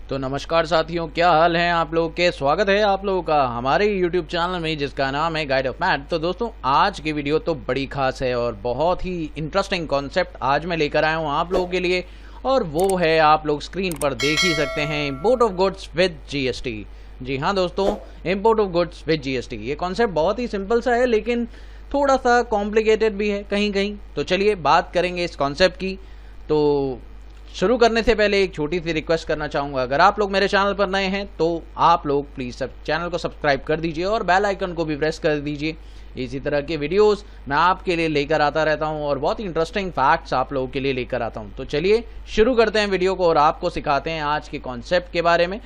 तो नमस्कार साथियों, क्या हाल है आप लोगों के। स्वागत है आप लोगों का हमारे YouTube चैनल में जिसका नाम है गाइड ऑफ मैथ। तो दोस्तों आज की वीडियो तो बड़ी खास है और बहुत ही इंटरेस्टिंग कॉन्सेप्ट आज मैं लेकर आया हूँ आप लोगों के लिए, और वो है आप लोग स्क्रीन पर देख ही सकते हैं, import of goods with GST। जी हाँ दोस्तों, import of goods with GST। ये कॉन्सेप्ट बहुत ही सिंपल सा है लेकिन थोड़ा सा कॉम्प्लिकेटेड भी है कहीं कहीं। तो चलिए बात करेंगे इस कॉन्सेप्ट की। तो शुरू करने से पहले एक छोटी सी रिक्वेस्ट करना चाहूँगा, अगर आप लोग मेरे चैनल पर नए हैं तो आप लोग प्लीज़ सब चैनल को सब्सक्राइब कर दीजिए और बेल आइकन को भी प्रेस कर दीजिए। इसी तरह के वीडियोस मैं आपके लिए लेकर आता रहता हूं और बहुत ही इंटरेस्टिंग फैक्ट्स आप लोगों के लिए लेकर आता हूं। तो चलिए शुरू करते हैं वीडियो को और आपको सिखाते हैं आज के कॉन्सेप्ट के बारे में।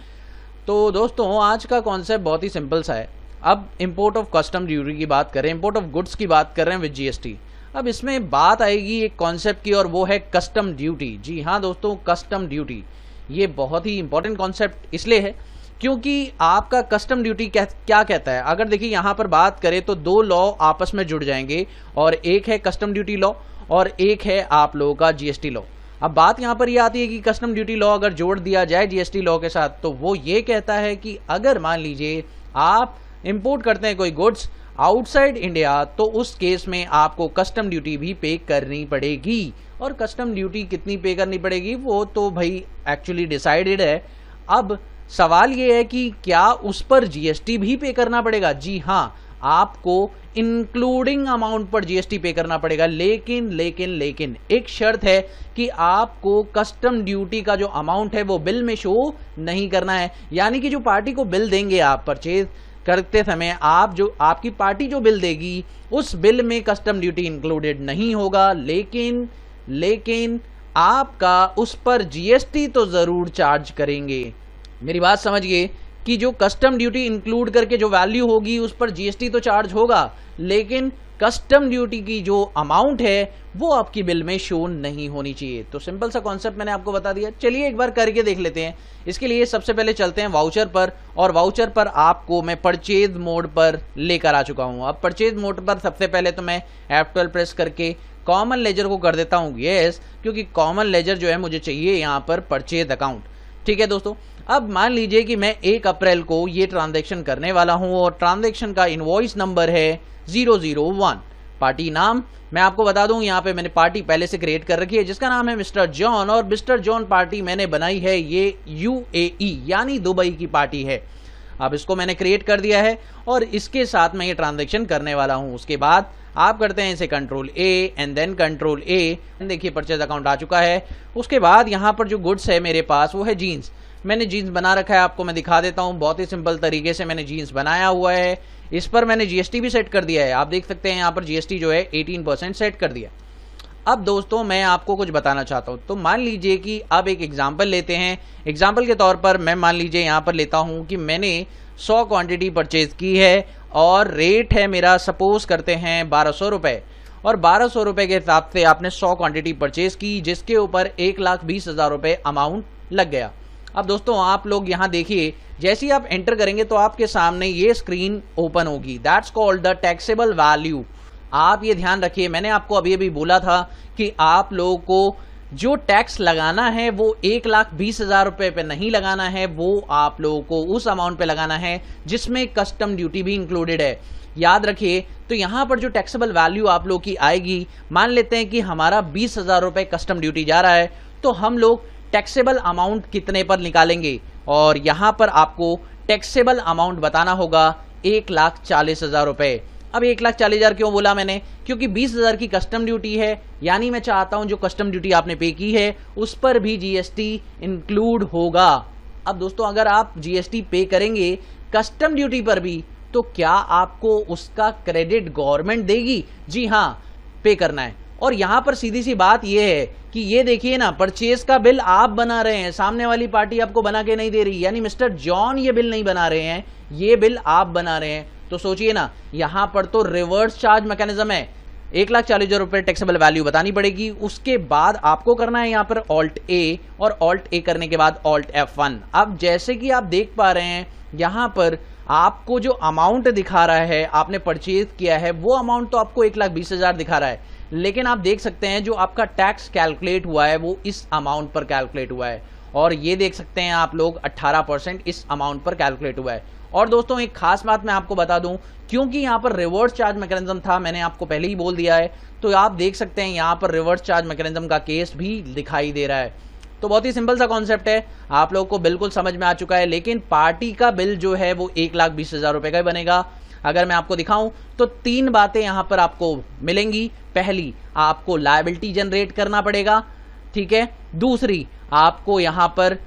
तो दोस्तों आज का कॉन्सेप्ट बहुत ही सिंपल सा है। अब इम्पोर्ट ऑफ कस्टम ड्यूटी की बात करें, इम्पोर्ट ऑफ गुड्स की बात कर रहे हैं विद GST। अब इसमें बात आएगी एक कॉन्सेप्ट की और वो है कस्टम ड्यूटी। जी हाँ दोस्तों, कस्टम ड्यूटी ये बहुत ही इंपॉर्टेंट कॉन्सेप्ट इसलिए है क्योंकि आपका कस्टम ड्यूटी क्या कहता है। अगर देखिए यहाँ पर बात करें तो दो लॉ आपस में जुड़ जाएंगे, और एक है कस्टम ड्यूटी लॉ और एक है आप लोगों का GST लॉ। अब बात यहाँ पर ये आती है कि कस्टम ड्यूटी लॉ अगर जोड़ दिया जाए GST लॉ के साथ तो वो ये कहता है कि अगर मान लीजिए आप इंपोर्ट करते हैं कोई गुड्स आउटसाइड इंडिया तो उस केस में आपको कस्टम ड्यूटी भी पे करनी पड़ेगी। और कस्टम ड्यूटी कितनी पे करनी पड़ेगी वो तो भाई एक्चुअली डिसाइडेड है। अब सवाल ये है कि क्या उस पर GST भी पे करना पड़ेगा। जी हाँ, आपको इंक्लूडिंग अमाउंट पर GST पे करना पड़ेगा, लेकिन एक शर्त है कि आपको कस्टम ड्यूटी का जो अमाउंट है वो बिल में शो नहीं करना है। यानी कि जो पार्टी को बिल देंगे आप परचेज करते समय, आप जो आपकी पार्टी जो बिल देगी उस बिल में कस्टम ड्यूटी इंक्लूडेड नहीं होगा, लेकिन आपका उस पर GST तो जरूर चार्ज करेंगे। मेरी बात समझिए कि जो कस्टम ड्यूटी इंक्लूड करके जो वैल्यू होगी उस पर GST तो चार्ज होगा, लेकिन कस्टम ड्यूटी की जो अमाउंट है वो आपकी बिल में शो नहीं होनी चाहिए। तो सिंपल सा कॉन्सेप्ट मैंने आपको बता दिया। चलिए एक बार करके देख लेते हैं। इसके लिए सबसे पहले चलते हैं वाउचर पर, और वाउचर पर आपको मैं परचेज मोड पर लेकर आ चुका हूं। अब परचेज मोड पर सबसे पहले तो मैं F12 प्रेस करके कॉमन लेजर को कर देता हूं यस, क्योंकि कॉमन लेजर जो है मुझे चाहिए यहाँ पर परचेज अकाउंट। ठीक है दोस्तों, अब मान लीजिए कि मैं 1 अप्रैल को ये ट्रांजैक्शन करने वाला हूं और ट्रांजैक्शन का इनवॉइस नंबर है 001। पार्टी नाम मैं आपको बता दूं, यहाँ पे मैंने पार्टी पहले से क्रिएट कर रखी है जिसका नाम है मिस्टर जॉन, और मिस्टर जॉन पार्टी मैंने बनाई है ये UAE यानी दुबई की पार्टी है। अब इसको मैंने क्रिएट कर दिया है और इसके साथ मैं ये ट्रांजैक्शन करने वाला हूं। उसके बाद आप करते हैं इसे control A and then control A। देखिए परचेज अकाउंट आ चुका है। उसके बाद यहाँ पर जो गुड्स है मेरे पास वो है जीन्स। मैंने जीन्स बना रखा है, आपको मैं दिखा देता हूँ। बहुत ही सिंपल तरीके से मैंने जीन्स बनाया हुआ है। इस पर मैंने GST भी सेट कर दिया है। आप देख सकते हैं यहाँ पर GST जो है 18% सेट कर दिया। अब दोस्तों मैं आपको कुछ बताना चाहता हूँ। तो मान लीजिए कि अब एक एग्जाम्पल लेते हैं। एग्जाम्पल के तौर पर मैं मान लीजिए यहाँ पर लेता हूँ कि मैंने 100 क्वांटिटी परचेज की है और रेट है मेरा सपोज करते हैं 1200 रुपये, और 1200 रुपये के हिसाब से आपने 100 क्वांटिटी परचेज की जिसके ऊपर 1,20,000 रुपये अमाउंट लग गया। अब दोस्तों आप लोग यहाँ देखिए, जैसे ही आप एंटर करेंगे तो आपके सामने ये स्क्रीन ओपन होगी। That's called the taxable value. आप ये ध्यान रखिए, मैंने आपको अभी अभी बोला था कि आप लोगों को जो टैक्स लगाना है वो 1,20,000 रुपये पे नहीं लगाना है, वो आप लोगों को उस अमाउंट पे लगाना है जिसमें कस्टम ड्यूटी भी इंक्लूडेड है। याद रखिए, तो यहाँ पर जो टैक्सेबल वैल्यू आप लोग की आएगी, मान लेते हैं कि हमारा 20,000 रुपये कस्टम ड्यूटी जा रहा है, तो हम लोग टैक्सेबल अमाउंट कितने पर निकालेंगे, और यहाँ पर आपको टैक्सेबल अमाउंट बताना होगा 1,40,000 रुपये। अब 1,40,000 क्यों बोला मैंने, क्योंकि 20,000 की कस्टम ड्यूटी है, यानी मैं चाहता हूं जो कस्टम ड्यूटी आपने पे की है उस पर भी GST इंक्लूड होगा। अब दोस्तों अगर आप GST पे करेंगे कस्टम ड्यूटी पर भी तो क्या आपको उसका क्रेडिट गवर्नमेंट देगी। जी हाँ, पे करना है। और यहां पर सीधी सी बात यह है कि ये देखिए ना, परचेज का बिल आप बना रहे हैं, सामने वाली पार्टी आपको बना के नहीं दे रही, यानी मिस्टर जॉन ये बिल नहीं बना रहे हैं, ये बिल आप बना रहे हैं। तो सोचिए ना, यहां पर तो रिवर्स चार्ज मैकेनिज्म है। 1,40,000 रुपये टैक्सेबल वैल्यू बतानी पड़ेगी। उसके बाद आपको करना है यहाँ पर Alt A, और Alt A करने के बाद Alt F1। अब जैसे कि आप देख पा रहे हैं यहाँ पर आपको जो अमाउंट दिखा रहा है आपने परचेज किया है वो अमाउंट तो आपको 1,20,000 दिखा रहा है, लेकिन आप देख सकते हैं जो आपका टैक्स कैलकुलेट हुआ है वो इस अमाउंट पर कैलकुलेट हुआ है। और ये देख सकते हैं आप लोग 18% इस अमाउंट पर कैलकुलेट हुआ है। और दोस्तों एक खास बात मैं आपको बता दूं, क्योंकि यहाँ पर रिवर्स चार्ज मैकेनिज्म था, मैंने आपको पहले ही बोल दिया है, तो आप देख सकते हैं यहाँ पर रिवर्स चार्ज मैकेनिज्म का केस भी दिखाई दे रहा है। तो बहुत ही सिंपल सा कॉन्सेप्ट है, आप लोगों को बिल्कुल समझ में आ चुका है। लेकिन पार्टी का बिल जो है वो 1,20,000 रुपए का ही बनेगा। अगर मैं आपको दिखाऊं तो 3 बातें यहां पर आपको मिलेंगी। पहली, आपको लायबिलिटी जनरेट करना पड़ेगा, ठीक है। दूसरी, आपको यहां पर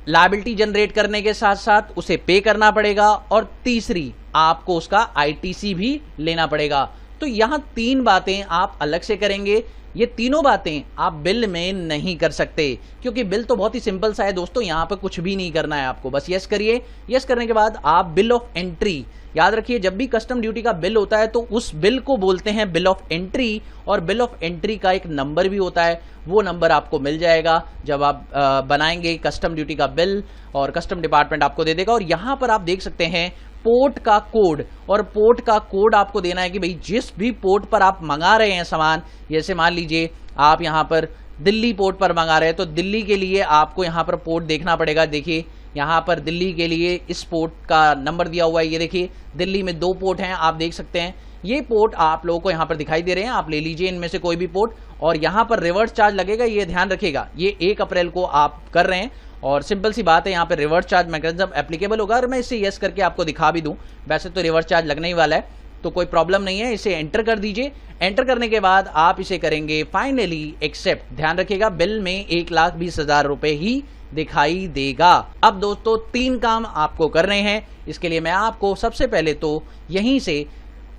लायबिलिटी जनरेट करने के साथ साथ उसे पे करना पड़ेगा। और तीसरी, आपको उसका आईटीसी भी लेना पड़ेगा। तो यहां 3 बातें आप अलग से करेंगे। ये तीनों बातें आप बिल में नहीं कर सकते, क्योंकि बिल तो बहुत ही सिंपल सा है दोस्तों, यहां पर कुछ भी नहीं करना है आपको, बस यस करिए। यस करने के बाद आप बिल ऑफ एंट्री, याद रखिए जब भी कस्टम ड्यूटी का बिल होता है तो उस बिल को बोलते हैं बिल ऑफ एंट्री, और बिल ऑफ एंट्री का एक नंबर भी होता है, वो नंबर आपको मिल जाएगा जब आप बनाएंगे कस्टम ड्यूटी का बिल, और कस्टम डिपार्टमेंट आपको दे देगा। और यहां पर आप देख सकते हैं पोर्ट का कोड, और पोर्ट का कोड आपको देना है कि भाई जिस भी पोर्ट पर आप मंगा रहे हैं सामान, जैसे मान लीजिए आप यहां पर दिल्ली पोर्ट पर मंगा रहे हैं तो दिल्ली के लिए आपको यहां पर पोर्ट देखना पड़ेगा। देखिए यहां पर दिल्ली के लिए इस पोर्ट का नंबर दिया हुआ है, ये देखिए दिल्ली में 2 पोर्ट हैं, आप देख सकते हैं ये पोर्ट आप लोगों को यहां पर दिखाई दे रहे हैं, आप ले लीजिए इनमें से कोई भी पोर्ट। और यहां पर रिवर्स चार्ज लगेगा, ये ध्यान रखिएगा, ये 1 अप्रैल को आप कर रहे हैं, और सिंपल सी बात है यहाँ पे रिवर्स चार्ज मैकेनिज्म एप्लीकेबल होगा। और मैं इसे यस करके आपको दिखा भी दूं, वैसे तो रिवर्स चार्ज लगने ही वाला है तो कोई प्रॉब्लम नहीं है, इसे एंटर कर दीजिए। एंटर करने के बाद आप इसे करेंगे फाइनली एक्सेप्ट। ध्यान रखिएगा बिल में 1,20,000 रुपए ही दिखाई देगा। अब दोस्तों 3 काम आपको करने हैं, इसके लिए मैं आपको सबसे पहले तो यहीं से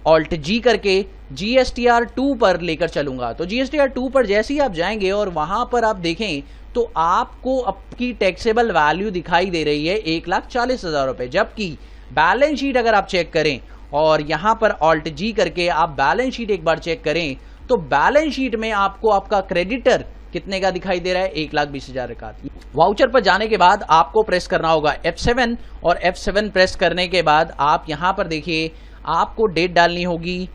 ऑल्ट जी करके GSTR 2 पर लेकर चलूंगा। तो GSTR 2 पर जैसे ही आप जाएंगे और वहां पर आप देखें तो आपको आपकी टैक्सेबल वैल्यू दिखाई दे रही है 1,40,000 रुपए, जबकि बैलेंस शीट अगर आप चेक करें और यहां पर ऑल्ट जी करके आप बैलेंस शीट एक बार चेक करें तो बैलेंस शीट में आपको आपका क्रेडिटर कितने का दिखाई दे रहा है, 1,20,000 का। वाउचर पर जाने के बाद आपको प्रेस करना होगा F7, और F7 प्रेस करने के बाद आप यहां पर देखिए आपको डेट डालनी होगी।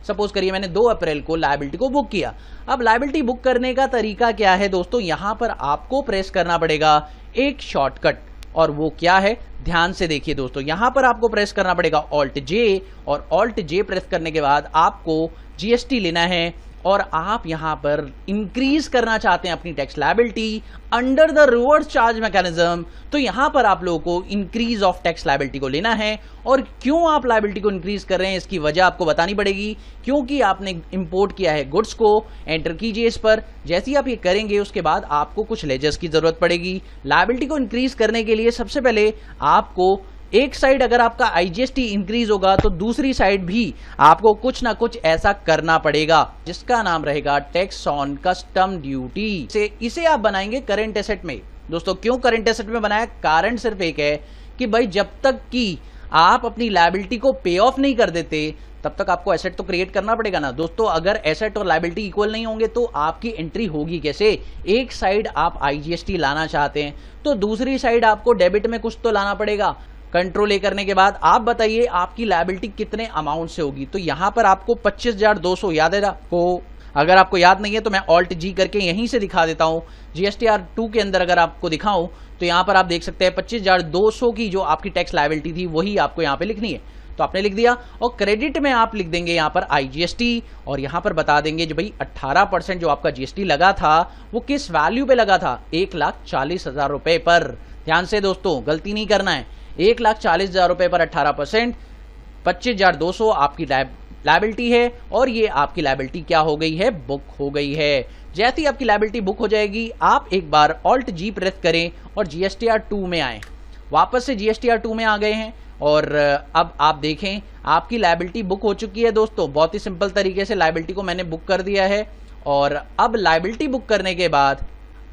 सपोज करिए मैंने 2 अप्रैल को लायबिलिटी को बुक किया। अब लायबिलिटी बुक करने का तरीका क्या है दोस्तों, यहां पर आपको प्रेस करना पड़ेगा एक शॉर्टकट, और वो क्या है ध्यान से देखिए दोस्तों। यहां पर आपको प्रेस करना पड़ेगा ऑल्ट जे, और ऑल्ट जे प्रेस करने के बाद आपको GST लेना है, और आप यहां पर इंक्रीज करना चाहते हैं अपनी tax liability under the reverse charge mechanism, तो यहां पर आप लोगों को इंक्रीज ऑफ टैक्स लायबिलिटी को लेना है। और क्यों आप लायबिलिटी को इंक्रीज कर रहे हैं इसकी वजह आपको बतानी पड़ेगी, क्योंकि आपने इंपोर्ट किया है गुड्स को। एंटर कीजिए इस पर, जैसे ही आप ये करेंगे उसके बाद आपको कुछ लेजर्स की जरूरत पड़ेगी। लायबिलिटी को इंक्रीज करने के लिए सबसे पहले आपको एक साइड अगर आपका IGST इंक्रीज होगा तो दूसरी साइड भी आपको कुछ ना कुछ ऐसा करना पड़ेगा जिसका नाम रहेगा टैक्स ऑन कस्टम ड्यूटी। इसे आप बनाएंगे करंट एसेट में। दोस्तों क्यों करंट एसेट में बनाया, कारण सिर्फ एक है कि भाई जब तक कि आप अपनी लायबिलिटी को पे ऑफ नहीं कर देते तब तक आपको एसेट तो क्रिएट करना पड़ेगा ना दोस्तों। अगर एसेट और लायबिलिटी इक्वल नहीं होंगे तो आपकी एंट्री होगी कैसे। एक साइड आप IGST लाना चाहते हैं तो दूसरी साइड आपको डेबिट में कुछ तो लाना पड़ेगा। कंट्रोल ए करने के बाद आप बताइए आपकी लायबिलिटी कितने अमाउंट से होगी। तो यहां पर आपको 25,200 याद है आपको, अगर आपको याद नहीं है तो मैं ऑल्ट जी करके यहीं से दिखा देता हूं। GSTR 2 के अंदर अगर आपको दिखाऊं तो यहां पर आप देख सकते हैं 25,200 की जो आपकी टैक्स लायबिलिटी थी वही आपको यहां पे लिखनी है। तो आपने लिख दिया, और क्रेडिट में आप लिख देंगे यहां पर IGST, और यहां पर बता देंगे जो भाई 18% जो आपका GST लगा था वो किस वैल्यू पे लगा था, 1,40,000 रुपए पर। ध्यान से दोस्तों गलती नहीं करना है, 1,40,000 रुपए पर 18%, 25,200 आपकी लायबिलिटी है, और ये आपकी लायबिलिटी क्या हो गई है, बुक हो गई है। जैसे ही आपकी लायबिलिटी बुक हो जाएगी आप एक बार ऑल्ट जी प्रेस करें और GSTR 2 में आए। वापस से GSTR 2 में आ गए हैं, और अब आप देखें आपकी लायबिलिटी बुक हो चुकी है दोस्तों। बहुत ही सिंपल तरीके से लायबिलिटी को मैंने बुक कर दिया है। और अब लायबिलिटी बुक करने के बाद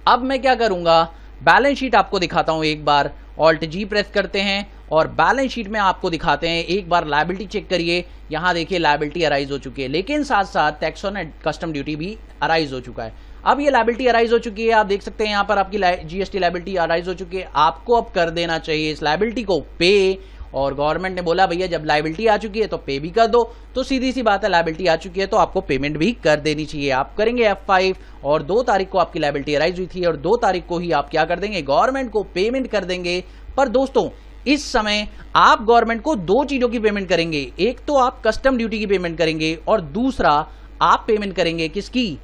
अब मैं क्या करूंगा, बैलेंस शीट आपको दिखाता हूं। एक बार ऑल्ट जी प्रेस करते हैं और बैलेंस शीट में आपको दिखाते हैं। एक बार लायबिलिटी चेक करिए, यहां देखिए लायबिलिटी अराइज हो चुकी है, लेकिन साथ साथ टैक्स ऑन कस्टम ड्यूटी भी अराइज हो चुका है। अब ये लायबिलिटी अराइज हो चुकी है, आप देख सकते हैं यहाँ पर आपकी GST लायबिलिटी अराइज हो चुकी है। आपको अब कर देना चाहिए इस लायबिलिटी को पे, और गवर्नमेंट ने बोला भैया जब लायबिलिटी आ चुकी है तो पे भी कर दो, तो सीधी सी बात है लायबिलिटी आ चुकी है तो आपको पेमेंट भी कर देनी चाहिए। आप करेंगे F5 और 2 तारीख को आपकी लायबिलिटी अराइज हुई थी और 2 तारीख को ही आप क्या कर देंगे, गवर्नमेंट को पेमेंट कर देंगे। पर दोस्तों इस समय आप गवर्नमेंट को 2 चीजों की पेमेंट करेंगे, एक तो आप कस्टम ड्यूटी की पेमेंट करेंगे और दूसरा आप पेमेंट करेंगे किसकी,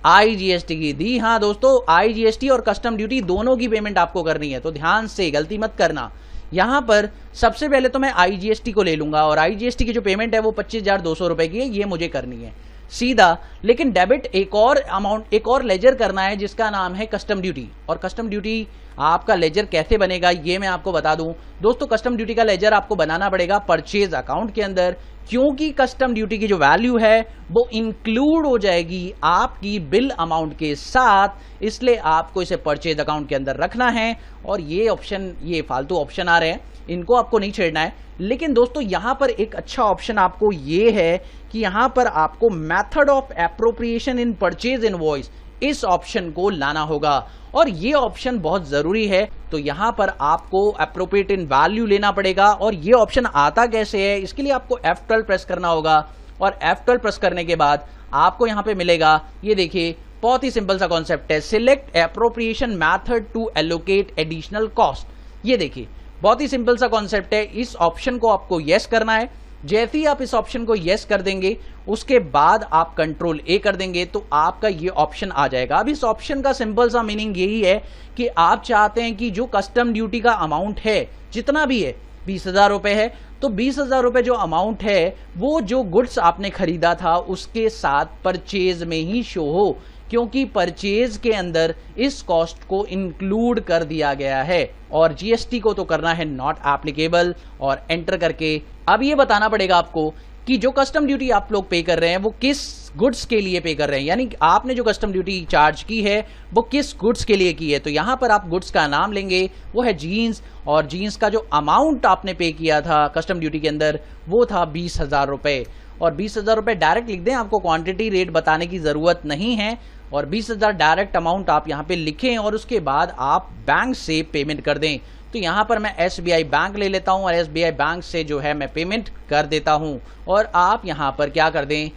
IGST की। दी हाँ दोस्तों, IGST और कस्टम ड्यूटी दोनों की पेमेंट आपको करनी है, तो ध्यान से गलती मत करना। यहां पर सबसे पहले तो मैं IGST को ले लूंगा और IGST की जो पेमेंट है वो 25,200 रुपए की है, ये मुझे करनी है सीधा। लेकिन डेबिट एक और अमाउंट, एक और लेजर करना है जिसका नाम है कस्टम ड्यूटी। और कस्टम ड्यूटी आपका लेजर कैसे बनेगा ये मैं आपको बता दूं दोस्तों। कस्टम ड्यूटी का लेजर आपको बनाना पड़ेगा परचेज अकाउंट के अंदर, क्योंकि कस्टम ड्यूटी की जो वैल्यू है वो इंक्लूड हो जाएगी आपकी बिल अमाउंट के साथ, इसलिए आपको इसे परचेज अकाउंट के अंदर रखना है। और ये ऑप्शन, ये फालतू ऑप्शन आ रहे हैं, इनको आपको नहीं छेड़ना है। लेकिन दोस्तों यहां पर एक अच्छा ऑप्शन आपको ये है कि यहां पर आपको method of appropriation in purchase invoice, इस ऑप्शन को लाना होगा और ये ऑप्शन बहुत जरूरी है। तो यहां पर आपको एप्रोप्रिएट इन वैल्यू लेना पड़ेगा। और ये ऑप्शन आता कैसे है, इसके लिए आपको F12 प्रेस करना होगा और F12 प्रेस करने के बाद आपको यहां पे मिलेगा, ये देखिए बहुत ही सिंपल सा कॉन्सेप्ट है, select appropriation method to allocate additional cost. ये देखिए बहुत ही सिंपल सा कॉन्सेप्ट है, इस ऑप्शन को आपको यस करना है। जैसे ही आप इस ऑप्शन को यस कर देंगे उसके बाद आप कंट्रोल A कर देंगे तो आपका ये ऑप्शन आ जाएगा। अब इस ऑप्शन का सिंपल सा मीनिंग यही है कि आप चाहते हैं कि जो कस्टम ड्यूटी का अमाउंट है जितना भी है 20,000 रुपए है, तो 20,000 रुपए जो अमाउंट है वो जो गुड्स आपने खरीदा था उसके साथ परचेज में ही शो हो, क्योंकि परचेज के अंदर इस कॉस्ट को इंक्लूड कर दिया गया है। और GST को तो करना है नॉट एप्लीकेबल और एंटर करके अब ये बताना पड़ेगा आपको कि जो कस्टम ड्यूटी आप लोग पे कर रहे हैं वो किस गुड्स के लिए पे कर रहे हैं, यानी आपने जो कस्टम ड्यूटी चार्ज की है वो किस गुड्स के लिए की है। तो यहां पर आप गुड्स का नाम लेंगे, वो है जीन्स, और जीन्स का जो अमाउंट आपने पे किया था कस्टम ड्यूटी के अंदर वो था 20,000 रुपए। और 20,000 रुपए डायरेक्ट लिख दें, आपको क्वांटिटी रेट बताने की जरूरत नहीं है। और 20,000 डायरेक्ट अमाउंट आप यहाँ पे लिखें और उसके बाद आप बैंक से पेमेंट कर दें। तो यहाँ पर मैं SBI बैंक ले लेता हूँ और SBI बैंक से जो है मैं पेमेंट कर देता हूँ। और आप यहाँ पर क्या कर दें,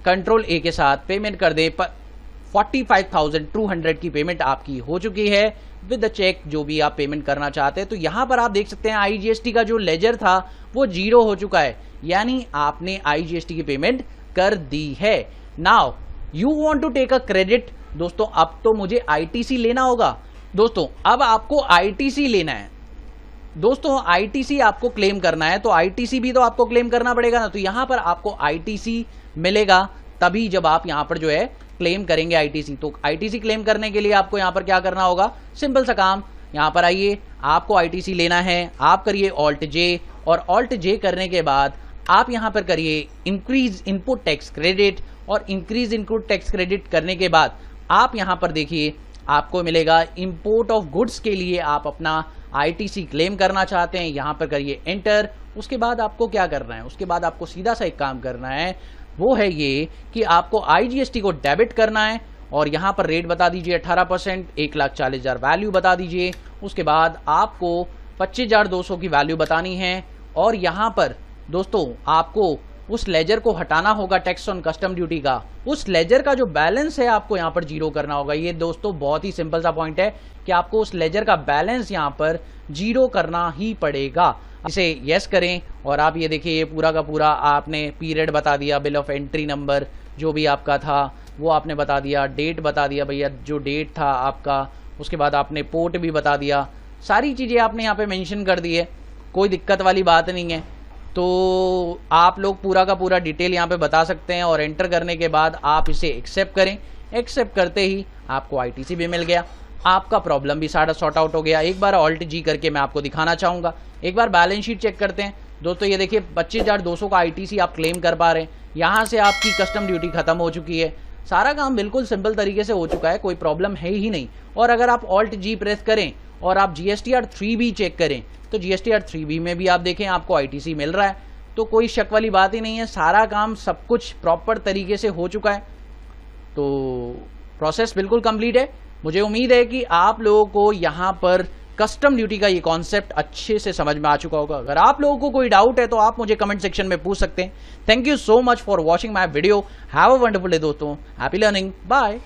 कंट्रोल A के साथ पेमेंट कर दें। 45,200 की पेमेंट आपकी हो चुकी है विद द चेक, जो भी आप पेमेंट करना चाहते हैं। तो यहाँ पर आप देख सकते हैं IGST का जो लेजर था वो 0 हो चुका है, यानी आपने IGST की पेमेंट कर दी है। Now you want to take a credit, दोस्तों अब तो मुझे ITC लेना होगा। दोस्तों अब आपको ITC लेना है, दोस्तों ITC आपको क्लेम करना है, तो ITC भी तो आपको क्लेम करना पड़ेगा ना। तो यहां पर आपको ITC मिलेगा तभी जब आप यहां पर जो है क्लेम करेंगे ITC। तो ITC क्लेम करने के लिए आपको यहां पर क्या करना होगा, सिंपल सा काम, यहां पर आइए, आपको ITC लेना है, आप करिए Alt J और Alt J करने के बाद आप यहां पर करिए इंक्रीज इनपुट टैक्स क्रेडिट। और इंक्रीज इनपुट टैक्स क्रेडिट करने के बाद आप यहां पर देखिए आपको मिलेगा इंपोर्ट ऑफ गुड्स के लिए आप अपना ITC क्लेम करना चाहते हैं, यहां पर करिए एंटर। उसके बाद आपको क्या करना है, उसके बाद आपको सीधा सा एक काम करना है, वो है ये कि आपको IGST को डेबिट करना है और यहां पर रेट बता दीजिए 18%, 1,40,000 वैल्यू बता दीजिए। उसके बाद आपको 25,200 की वैल्यू बतानी है और यहां पर दोस्तों आपको उस लेजर को हटाना होगा टैक्स ऑन कस्टम ड्यूटी का, उस लेजर का जो बैलेंस है आपको यहाँ पर 0 करना होगा। ये दोस्तों बहुत ही सिंपल सा पॉइंट है कि आपको उस लेजर का बैलेंस यहाँ पर 0 करना ही पड़ेगा। इसे यस करें और आप ये देखिए ये पूरा का पूरा आपने पीरियड बता दिया, बिल ऑफ एंट्री नंबर जो भी आपका था वो आपने बता दिया, डेट बता दिया भैया जो डेट था आपका, उसके बाद आपने पोर्ट भी बता दिया, सारी चीज़ें आपने यहाँ पे मेंशन कर दी है, कोई दिक्कत वाली बात नहीं है। तो आप लोग पूरा का पूरा डिटेल यहाँ पे बता सकते हैं और एंटर करने के बाद आप इसे एक्सेप्ट करें। एक्सेप्ट करते ही आपको ITC भी मिल गया, आपका प्रॉब्लम भी सारा सॉर्ट आउट हो गया। एक बार Alt G करके मैं आपको दिखाना चाहूँगा, एक बार बैलेंस शीट चेक करते हैं दोस्तों। ये देखिए 25,200 का ITC आप क्लेम कर पा रहे हैं, यहाँ से आपकी कस्टम ड्यूटी खत्म हो चुकी है, सारा काम बिल्कुल सिंपल तरीके से हो चुका है, कोई प्रॉब्लम है ही नहीं। और अगर आप Alt G प्रेस करें और आप GSTR 3 भी चेक करें तो GSTR 3B में भी आप देखें आपको ITC मिल रहा है, तो कोई शक वाली बात ही नहीं है, सारा काम सब कुछ प्रॉपर तरीके से हो चुका है। तो प्रोसेस बिल्कुल कंप्लीट है। मुझे उम्मीद है कि आप लोगों को यहाँ पर कस्टम ड्यूटी का ये कॉन्सेप्ट अच्छे से समझ में आ चुका होगा। अगर आप लोगों को कोई डाउट है तो आप मुझे कमेंट सेक्शन में पूछ सकते हैं। Thank you so much for watching my video. Have a wonderful day दोस्तों। Happy learning. बाय।